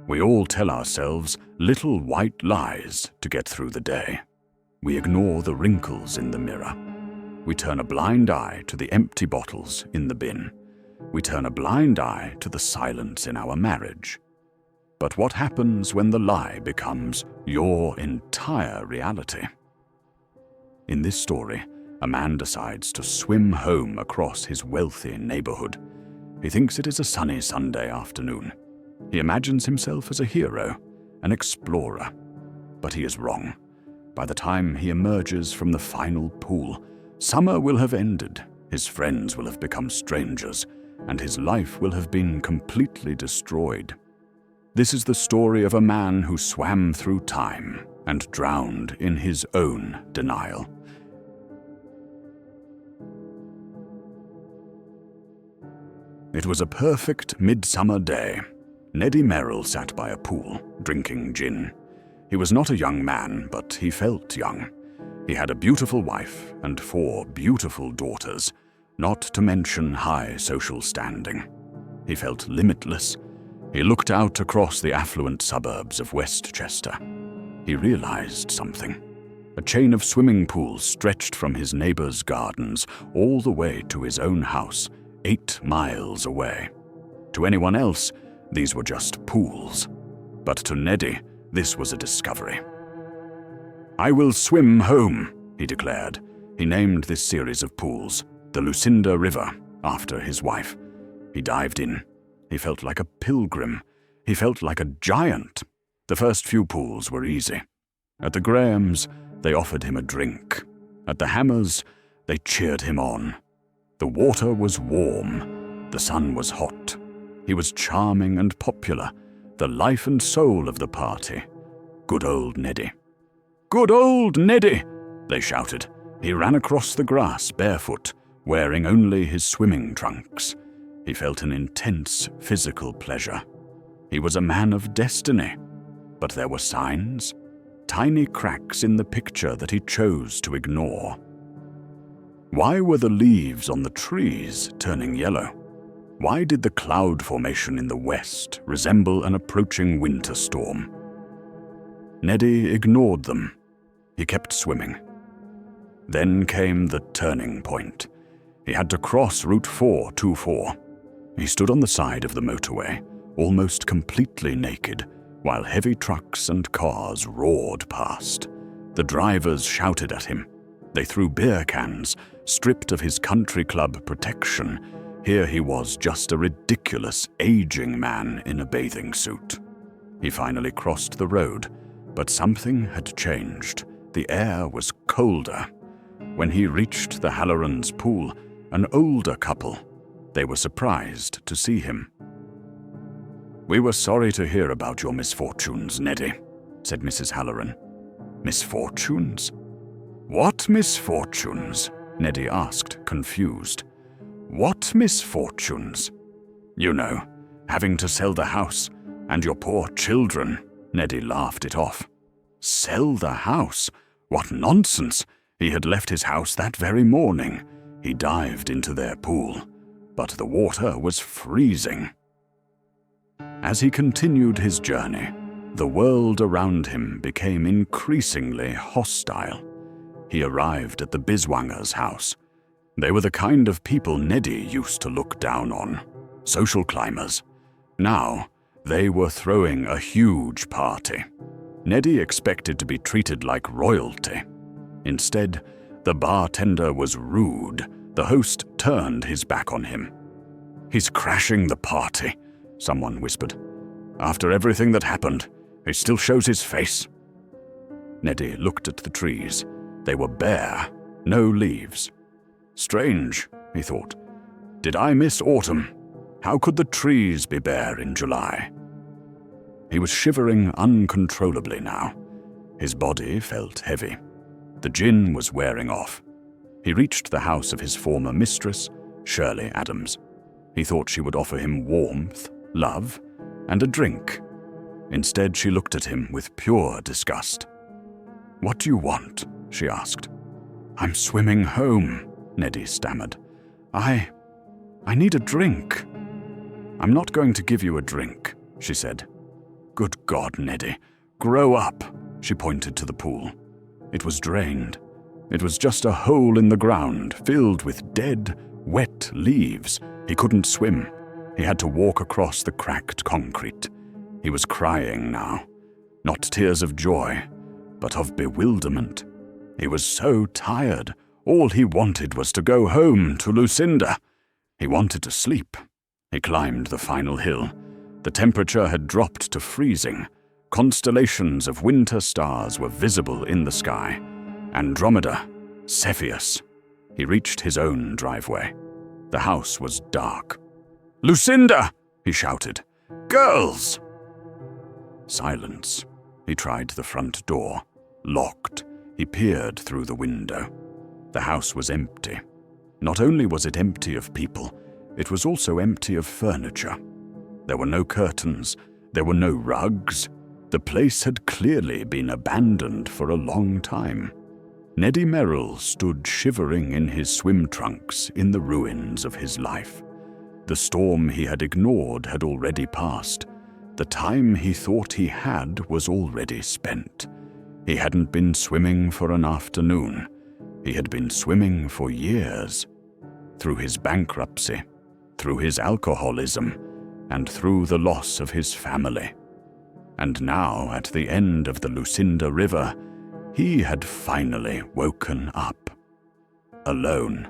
We all tell ourselves little white lies to get through the day. We ignore the wrinkles in the mirror. We turn a blind eye to the empty bottles in the bin. We turn a blind eye to the silence in our marriage. But what happens when the lie becomes your entire reality? In this story, a man decides to swim home across his wealthy neighborhood. He thinks it is a sunny Sunday afternoon. He imagines himself as a hero, an explorer. But he is wrong. By the time he emerges from the final pool, summer will have ended, his friends will have become strangers, and his life will have been completely destroyed. This is the story of a man who swam through time and drowned in his own denial. It was a perfect midsummer day. Neddy Merrill sat by a pool, drinking gin. He was not a young man, but he felt young. He had a beautiful wife and 4 beautiful daughters, not to mention high social standing. He felt limitless. He looked out across the affluent suburbs of Westchester. He realized something. A chain of swimming pools stretched from his neighbors' gardens all the way to his own house, 8 miles away. To anyone else, these were just pools. But to Neddy, this was a discovery. "I will swim home," he declared. He named this series of pools the Lucinda River, after his wife. He dived in. He felt like a pilgrim. He felt like a giant. The first few pools were easy. At the Grahams, they offered him a drink. At the Hammers, they cheered him on. The water was warm. The sun was hot. He was charming and popular, the life and soul of the party. Good old Neddy. "Good old Neddy!" they shouted. He ran across the grass barefoot, wearing only his swimming trunks. He felt an intense physical pleasure. He was a man of destiny. But there were signs, tiny cracks in the picture that he chose to ignore. Why were the leaves on the trees turning yellow? Why did the cloud formation in the west resemble an approaching winter storm? Neddy ignored them. He kept swimming. Then came the turning point. He had to cross Route 424. He stood on the side of the motorway, almost completely naked, while heavy trucks and cars roared past. The drivers shouted at him. They threw beer cans, stripped of his country club protection. Here he was, just a ridiculous, aging man in a bathing suit. He finally crossed the road, but something had changed. The air was colder. When he reached the Halloran's pool, an older couple, they were surprised to see him. "We were sorry to hear about your misfortunes, Neddy," said Mrs. Halloran. "Misfortunes? What misfortunes?" Neddy asked, confused. "What misfortunes?" "You know, having to sell the house, and your poor children." Neddy laughed it off. Sell the house? What nonsense! He had left his house that very morning. He dived into their pool, but the water was freezing. As he continued his journey, the world around him became increasingly hostile. He arrived at the Biswangers' house. They were the kind of people Neddy used to look down on, social climbers. Now, they were throwing a huge party. Neddy expected to be treated like royalty. Instead, the bartender was rude. The host turned his back on him. "He's crashing the party," someone whispered. "After everything that happened, he still shows his face." Neddy looked at the trees. They were bare, no leaves. Strange, he thought. Did I miss autumn? How could the trees be bare in July? He was shivering uncontrollably now. His body felt heavy. The gin was wearing off. He reached the house of his former mistress, Shirley Adams. He thought she would offer him warmth, love, and a drink. Instead, she looked at him with pure disgust. "What do you want?" she asked. "I'm swimming home," Neddy stammered. I need a drink." "I'm not going to give you a drink," she said. Good God, Neddy, grow up. She pointed to the pool. It was drained. It was just a hole in the ground filled with dead, wet leaves. He couldn't swim. He had to walk across the cracked concrete. He was crying now. Not tears of joy, but of bewilderment. He was so tired. All he wanted was to go home to Lucinda. He wanted to sleep. He climbed the final hill. The temperature had dropped to freezing. Constellations of winter stars were visible in the sky. Andromeda, Cepheus. He reached his own driveway. The house was dark. "Lucinda!" he shouted. "Girls!" Silence. He tried the front door. Locked. He peered through the window. The house was empty. Not only was it empty of people, it was also empty of furniture. There were no curtains. There were no rugs. The place had clearly been abandoned for a long time. Neddy Merrill stood shivering in his swim trunks in the ruins of his life. The storm he had ignored had already passed. The time he thought he had was already spent. He hadn't been swimming for an afternoon. He had been swimming for years. Through his bankruptcy, through his alcoholism, and through the loss of his family. And now, at the end of the Lucinda River, he had finally woken up. Alone.